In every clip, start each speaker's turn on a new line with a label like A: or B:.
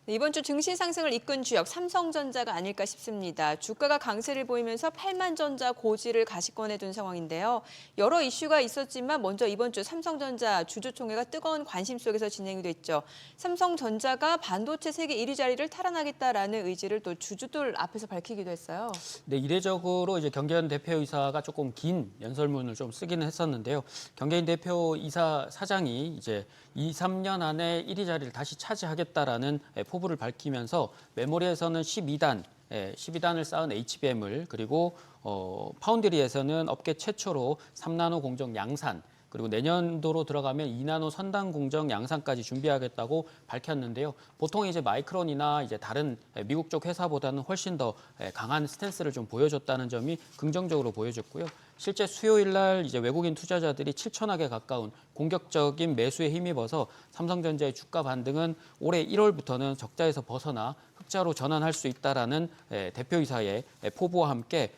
A: 네, 이번 주 증시 상승을 이끈 주역 삼성전자가 아닐까 싶습니다. 주가가 강세를 보이면서 8만전자 고지를 가시권에 둔 상황인데요. 여러 이슈가 있었지만 먼저 이번 주 삼성전자 주주총회가 뜨거운 관심 속에서 진행이 됐죠. 삼성전자가 반도체 세계 1위 자리를 탈환하겠다라는 의지를 또 주주들 앞에서 밝히기도 했어요.
B: 네, 이례적으로 이제 경계현 대표이사가 조금 긴 연설문을 좀 쓰기는 했었는데요. 경계현 대표이사 사장이 이제 2, 3년 안에 1위 자리를 다시 차지하겠다라는 포부를 밝히면서 메모리에서는 12단을 쌓은 HBM을 그리고 파운드리에서는 업계 최초로 3나노 공정 양산 그리고 내년도로 들어가면 2나노 선단 공정 양산까지 준비하겠다고 밝혔는데요. 보통 이제 마이크론이나 이제 다른 미국 쪽 회사보다는 훨씬 더 강한 스탠스를 좀 보여줬다는 점이 긍정적으로 보여졌고요. 실제 수요일 날 이제 외국인 투자자들이 7천억에 가까운 공격적인 매수에 힘입어서 삼성전자의 주가 반등은 올해 1월부터는 적자에서 벗어나 흑자로 전환할 수 있다라는 대표이사의 포부와 함께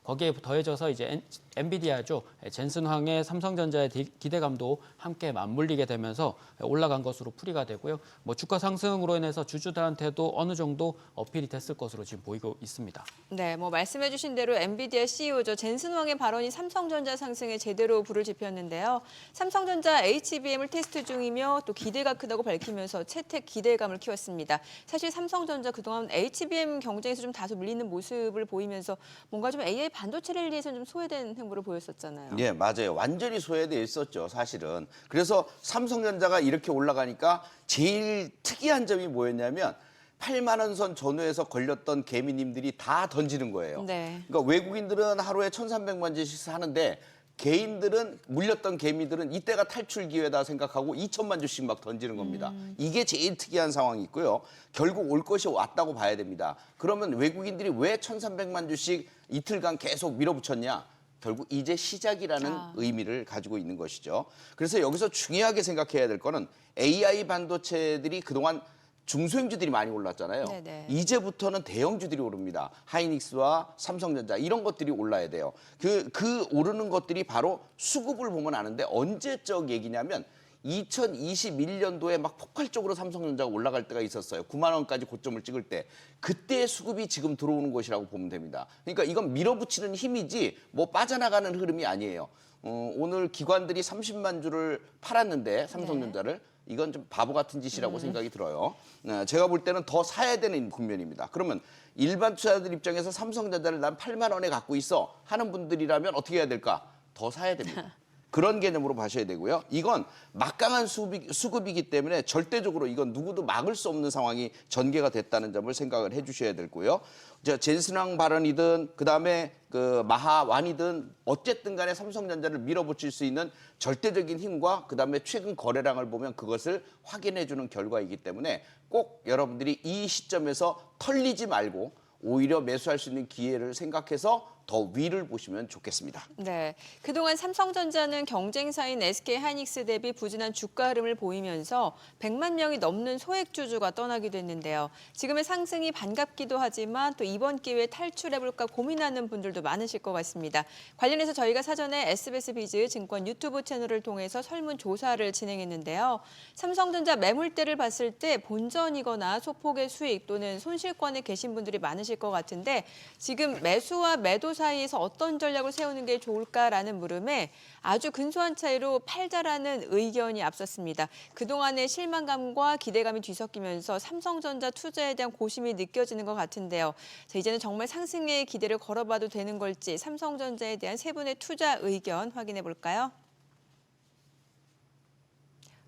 B: 거기에 더해져서 이제 엔비디아죠. 젠슨 황의 삼성전자의 기대감도 함께 맞물리게 되면서 올라간 것으로 풀이가 되고요. 뭐 주가 상승으로 인해서 주주들한테도 어느 정도 어필이 됐을 것으로 지금 보이고 있습니다.
A: 네, 뭐 말씀해주신 대로 엔비디아 CEO죠. 젠슨 황의 발언이 삼성전자 상승에 제대로 불을 지폈는데요. 삼성전자 HBM을 테스트 중이며 또 기대가 크다고 밝히면서 채택 기대감을 키웠습니다. 사실 삼성전자 그동안 HBM 경쟁에서 좀 다소 밀리는 모습을 보이면서 뭔가 좀 AI 반도체 랠리에서는 좀 소외된 행보를 보였었잖아요.
C: 예, 맞아요. 완전히 소외돼 있었죠, 사실은. 그래서 삼성전자가 이렇게 올라가니까 제일 특이한 점이 뭐였냐면 8만 원 선 전후에서 걸렸던 개미님들이 다 던지는 거예요.
A: 네.
C: 그러니까 외국인들은 하루에 1,300만 주씩 사는데 개인들은 물렸던 개미들은 이때가 탈출 기회다 생각하고 2천만 주씩 막 던지는 겁니다. 이게 제일 특이한 상황이 있고요. 결국 올 것이 왔다고 봐야 됩니다. 그러면 외국인들이 왜 1,300만 주씩 이틀간 계속 밀어붙였냐? 결국 이제 시작이라는 의미를 가지고 있는 것이죠. 그래서 여기서 중요하게 생각해야 될 거는 AI 반도체들이 그동안 중소형주들이 많이 올랐잖아요.
A: 네네.
C: 이제부터는 대형주들이 오릅니다. 하이닉스와 삼성전자 이런 것들이 올라야 돼요. 그 오르는 것들이 바로 수급을 보면 아는데 언제적 얘기냐면 2021년도에 막 폭발적으로 삼성전자가 올라갈 때가 있었어요. 9만 원까지 고점을 찍을 때. 그때의 수급이 지금 들어오는 것이라고 보면 됩니다. 그러니까 이건 밀어붙이는 힘이지 뭐 빠져나가는 흐름이 아니에요. 오늘 기관들이 30만 주를 팔았는데 삼성전자를 이건 좀 바보 같은 짓이라고 생각이 들어요. 제가 볼 때는 더 사야 되는 국면입니다. 그러면 일반 투자자들 입장에서 삼성전자를 난 8만 원에 갖고 있어 하는 분들이라면 어떻게 해야 될까? 더 사야 됩니다. 그런 개념으로 봐셔야 되고요. 이건 막강한 수급이기 때문에 절대적으로 이건 누구도 막을 수 없는 상황이 전개가 됐다는 점을 생각을 해주셔야 되고요. 젠슨왕 발언이든 그다음에 그 마하완이든 어쨌든 간에 삼성전자를 밀어붙일 수 있는 절대적인 힘과 그다음에 최근 거래량을 보면 그것을 확인해주는 결과이기 때문에 꼭 여러분들이 이 시점에서 털리지 말고 오히려 매수할 수 있는 기회를 생각해서 더 위를 보시면 좋겠습니다.
A: 네, 그동안 삼성전자는 경쟁사인 SK하이닉스 대비 부진한 주가 흐름을 보이면서 100만 명이 넘는 소액주주가 떠나기도 했는데요. 지금의 상승이 반갑기도 하지만 또 이번 기회에 탈출해볼까 고민하는 분들도 많으실 것 같습니다. 관련해서 저희가 사전에 SBS 비즈 증권 유튜브 채널을 통해서 설문조사를 진행했는데요. 삼성전자 매물대를 봤을 때 본전이거나 소폭의 수익 또는 손실권에 계신 분들이 많으실 것 같은데 지금 매수와 매도 사이에서 어떤 전략을 세우는 게 좋을까라는 물음에 아주 근소한 차이로 팔자라는 의견이 앞섰습니다. 그동안의 실망감과 기대감이 뒤섞이면서 삼성전자 투자에 대한 고심이 느껴지는 것 같은데요. 자, 이제는 정말 상승의 기대를 걸어봐도 되는 걸지 삼성전자에 대한 세 분의 투자 의견 확인해 볼까요?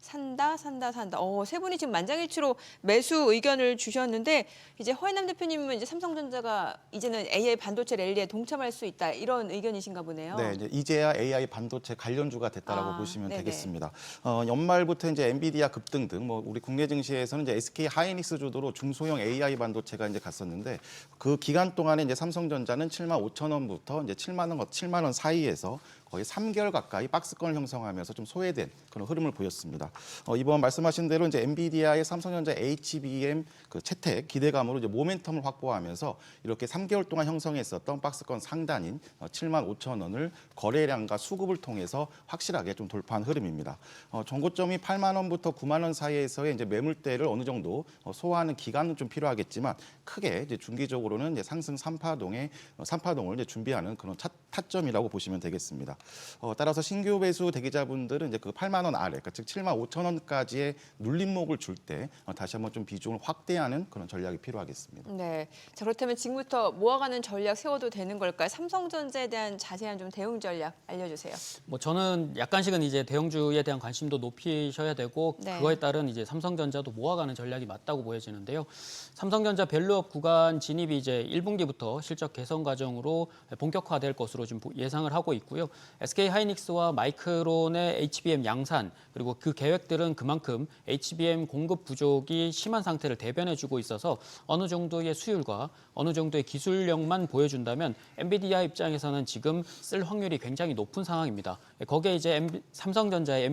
A: 산다. 세 분이 지금 만장일치로 매수 의견을 주셨는데 이제 허인남 대표님은 이제 삼성전자가 이제는 AI 반도체 랠리에 동참할 수 있다 이런 의견이신가 보네요.
D: 네, 이제야 AI 반도체 관련주가 됐다라고 보시면
A: 네네.
D: 되겠습니다. 연말부터 이제 엔비디아 급등 등 뭐 우리 국내 증시에서는 이제 SK 하이닉스 주도로 중소형 AI 반도체가 이제 갔었는데 그 기간 동안에 이제 삼성전자는 7만 5천 원부터 이제 7만 원 사이에서 거의 3개월 가까이 박스권을 형성하면서 좀 소외된 그런 흐름을 보였습니다. 이번 말씀하신 대로 이제 엔비디아의 삼성전자 HBM 그 채택 기대감으로 이제 모멘텀을 확보하면서 이렇게 3개월 동안 형성했었던 박스권 상단인 7만 5천 원을 거래량과 수급을 통해서 확실하게 좀 돌파한 흐름입니다. 전고점이 8만 원부터 9만 원 사이에서의 이제 매물대를 어느 정도 소화하는 기간은 좀 필요하겠지만 크게 이제 중기적으로는 이제 상승 3파동을 이제 준비하는 그런 타점이라고 보시면 되겠습니다. 따라서 신규 배수 대기자분들은 이제 그 8만 원 아래, 그러니까 즉 7만 5천 원까지의 눌림목을 줄 때 다시 한번 좀 비중을 확대하는 그런 전략이 필요하겠습니다.
A: 네. 자, 그렇다면 지금부터 모아가는 전략 세워도 되는 걸까요? 삼성전자에 대한 자세한 좀 대응 전략 알려주세요.
B: 뭐 저는 약간씩은 이제 대형주에 대한 관심도 높이셔야 되고
A: 네.
B: 그거에 따른 이제 삼성전자도 모아가는 전략이 맞다고 보여지는데요. 삼성전자 밸류업 구간 진입이 이제 1분기부터 실적 개선 과정으로 본격화될 것으로 지금 예상을 하고 있고요. SK 하이닉스와 마이크론의 HBM 양산 그리고 그 계획들은 그만큼 HBM 공급 부족이 심한 상태를 대변해주고 있어서 어느 정도의 수율과 어느 정도의 기술력만 보여준다면 엔비디아 입장에서는 지금 쓸 확률이 굉장히 높은 상황입니다. 거기에 이제 삼성전자의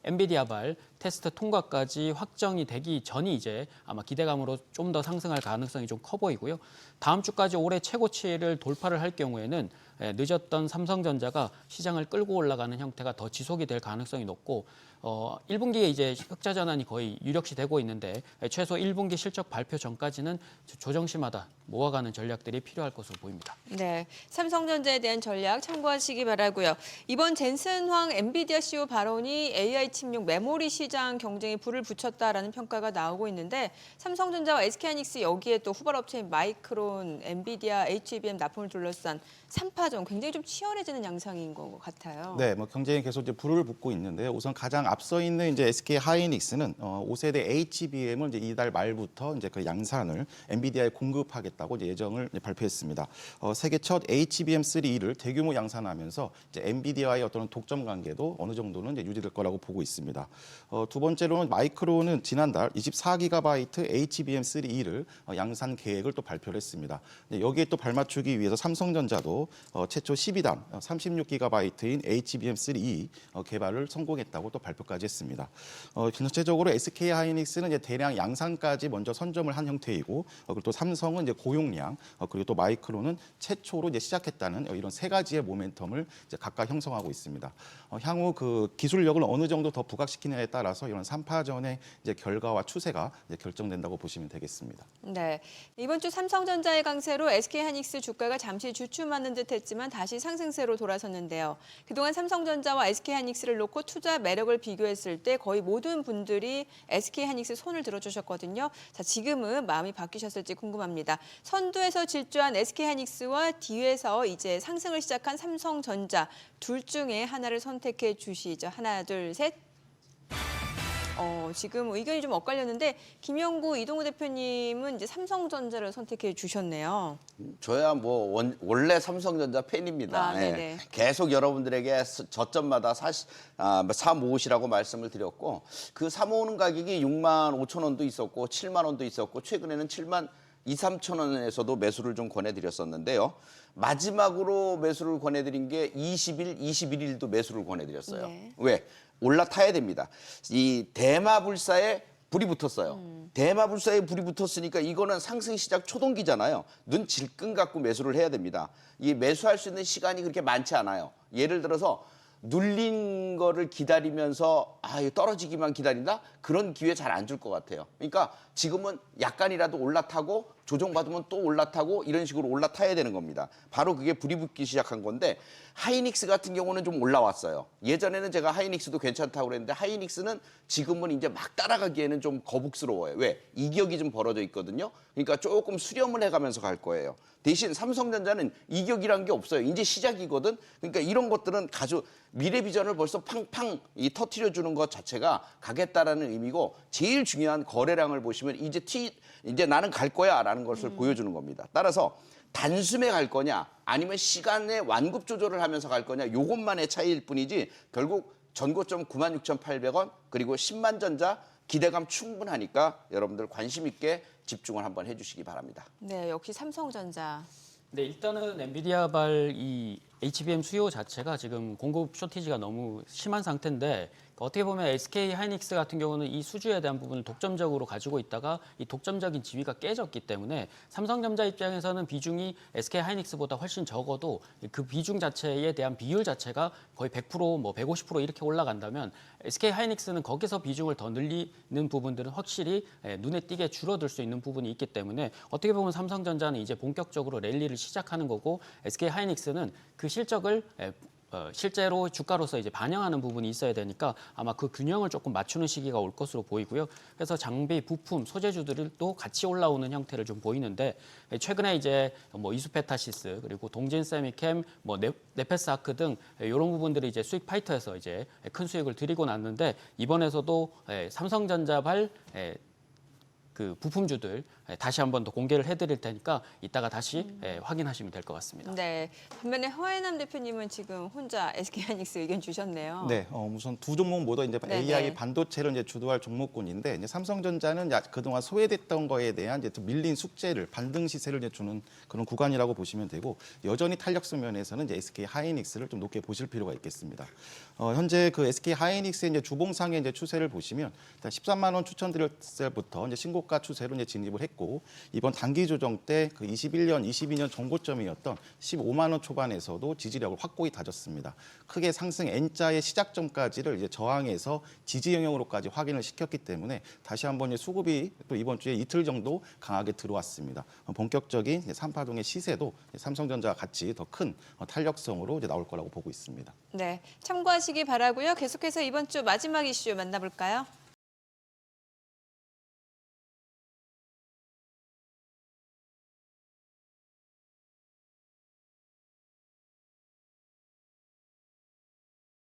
B: 엔비디아발 테스트 통과까지 확정이 되기 전이 이제 아마 기대감으로 좀 더 상승할 가능성이 좀 커 보이고요. 다음 주까지 올해 최고치를 돌파를 할 경우에는 늦었던 삼성전자가 시장을 끌고 올라가는 형태가 더 지속이 될 가능성이 높고 1분기에 이제 흑자 전환이 거의 유력시 되고 있는데 최소 1분기 실적 발표 전까지는 조정시마다 모아가는 전략들이 필요할 것으로 보입니다.
A: 네, 삼성전자에 대한 전략 참고하시기 바라고요. 이번 젠슨 황 엔비디아 CEO 발언이 AI 칩용 메모리 시장 경쟁에 불을 붙였다라는 평가가 나오고 있는데 삼성전자와 SK하이닉스 여기에 또 후발업체인 마이크론, 엔비디아, HBM 납품을 둘러싼 3파전 굉장히 좀 치열해지는 양상인 것 같아요.
D: 네, 뭐 경쟁이 계속 이제 불을 붙고 있는데요. 우선 가장 앞서 있는 이제 SK 하이닉스는 5세대 HBM을 이제 이달 말부터 이제 그 양산을 엔비디아에 공급하겠다고 이제 예정을 이제 발표했습니다. 세계 첫 HBM3를 대규모 양산하면서 이제 엔비디아의 어떤 독점 관계도 어느 정도는 이제 유지될 거라고 보고 있습니다. 두 번째로는 마이크론은 지난달 24GB HBM3를 양산 계획을 또 발표를 했습니다. 여기에 또 발맞추기 위해서 삼성전자도 최초 12단 36GB인 HBM3E 개발을 성공했다고 또 발표까지 했습니다. 전체적으로 SK 하이닉스는 이제 대량 양산까지 먼저 선점을 한 형태이고 그리고 또 삼성은 이제 고용량 그리고 또 마이크론은 최초로 이제 시작했다는 이런 세 가지의 모멘텀을 이제 각각 형성하고 있습니다. 향후 그 기술력을 어느 정도 더 부각시키느냐에 따라서 이런 3파전의 이제 결과와 추세가 이제 결정된다고 보시면 되겠습니다.
A: 네, 이번 주 삼성전자의 강세로 SK하이닉스 주가가 잠시 주춤하는 듯했지만 다시 상승세로 돌아섰는데요. 그동안 삼성전자와 SK하이닉스를 놓고 투자 매력을 비교했을 때 거의 모든 분들이 SK하이닉스 손을 들어주셨거든요. 자, 지금은 마음이 바뀌셨을지 궁금합니다. 선두에서 질주한 SK하이닉스와 뒤에서 이제 상승을 시작한 삼성전자 둘 중에 하나를 선택해 주시죠. 하나, 둘, 셋. 지금 의견이 좀 엇갈렸는데 김영구, 이동우 대표님은 이제 삼성전자를 선택해 주셨네요.
C: 저야 뭐 원래 삼성전자 팬입니다.
A: 네네.
C: 계속 여러분들에게 저점마다 사모으시라고 말씀을 드렸고 그 사모으는 가격이 6만 5천 원도 있었고 7만 원도 있었고 최근에는 7만 2, 3천 원에서도 매수를 좀 권해드렸었는데요. 마지막으로 매수를 권해드린 게 20일, 21일도 매수를 권해드렸어요.
A: 네.
C: 왜? 올라타야 됩니다. 이 대마불사에 불이 붙었어요. 대마불사에 불이 붙었으니까 이거는 상승 시작 초동기잖아요. 눈 질끈 갖고 매수를 해야 됩니다. 이 매수할 수 있는 시간이 그렇게 많지 않아요. 예를 들어서 눌린 거를 기다리면서 이거 떨어지기만 기다린다? 그런 기회 잘 안 줄 것 같아요. 그러니까 지금은 약간이라도 올라타고 조정받으면 또 올라타고 이런 식으로 올라타야 되는 겁니다. 바로 그게 불이 붙기 시작한 건데 하이닉스 같은 경우는 좀 올라왔어요. 예전에는 제가 하이닉스도 괜찮다고 그랬는데 하이닉스는 지금은 이제 막 따라가기에는 좀 거북스러워요. 왜? 이격이 좀 벌어져 있거든요. 그러니까 조금 수렴을 해가면서 갈 거예요. 대신 삼성전자는 이격이란 게 없어요. 이제 시작이거든. 그러니까 이런 것들은 아주 미래 비전을 벌써 팡팡 터트려 주는 것 자체가 가겠다라는 의미고 제일 중요한 거래량을 보시면 이제 나는 갈 거야라는 것을 보여주는 겁니다. 따라서 단숨에 갈 거냐 아니면 시간의 완급 조절을 하면서 갈 거냐 요것만의 차이일 뿐이지 결국 전고점 96,800원 그리고 10만 전자 기대감 충분하니까 여러분들 관심 있게 집중을 한번 해주시기 바랍니다.
A: 네, 역시 삼성전자.
B: 네, 일단은 엔비디아발 이 HBM 수요 자체가 지금 공급 쇼티지가 너무 심한 상태인데 어떻게 보면 SK 하이닉스 같은 경우는 이 수주에 대한 부분을 독점적으로 가지고 있다가 이 독점적인 지위가 깨졌기 때문에 삼성전자 입장에서는 비중이 SK 하이닉스보다 훨씬 적어도 그 비중 자체에 대한 비율 자체가 거의 100%, 뭐 150% 이렇게 올라간다면 SK 하이닉스는 거기서 비중을 더 늘리는 부분들은 확실히 눈에 띄게 줄어들 수 있는 부분이 있기 때문에 어떻게 보면 삼성전자는 이제 본격적으로 랠리를 시작하는 거고 SK 하이닉스는 그 실적을 실제로 주가로서 이제 반영하는 부분이 있어야 되니까 아마 그 균형을 조금 맞추는 시기가 올 것으로 보이고요. 그래서 장비, 부품, 소재주들도 같이 올라오는 형태를 좀 보이는데 최근에 이제 뭐 이수페타시스 그리고 동진세미캠, 뭐 네페스아크 등 이런 부분들이 이제 수익 파이터에서 이제 큰 수익을 드리고 났는데 이번에서도 삼성전자발 그 부품주들 다시 한번 더 공개를 해드릴 테니까 이따가 다시 확인하시면 될 것 같습니다.
A: 네. 반면에 허혜남 대표님은 지금 혼자 SK하이닉스 의견 주셨네요.
D: 네, 우선 두 종목 모두 이제
A: 네네.
D: AI 반도체를 이제 주도할 종목군인데 이제 삼성전자는 그동안 소외됐던 거에 대한 이제 또 밀린 숙제를 반등 시세를 이제 주는 그런 구간이라고 보시면 되고 여전히 탄력성 면에서는 이제 SK 하이닉스를 좀 높게 보실 필요가 있겠습니다. 현재 그 SK 하이닉스의 이제 주봉상의 이제 추세를 보시면 일단 13만 원 추천드렸을 때부터 이제 신고가 추세로 이제 진입을 했고 이번 단기 조정 때 그 21년, 22년 정고점이었던 15만 원 초반에서도 지지력을 확고히 다졌습니다. 크게 상승 N자의 시작점까지를 이제 저항해서 지지 영역으로까지 확인을 시켰기 때문에 다시 한번 이제 수급이 또 이번 주에 이틀 정도 강하게 들어왔습니다. 본격적인 3파동의 시세도 삼성전자와 같이 더 큰 탄력성으로 이제 나올 거라고 보고 있습니다.
A: 네. 참고하시기 바라고요. 계속해서 이번 주 마지막 이슈 만나볼까요?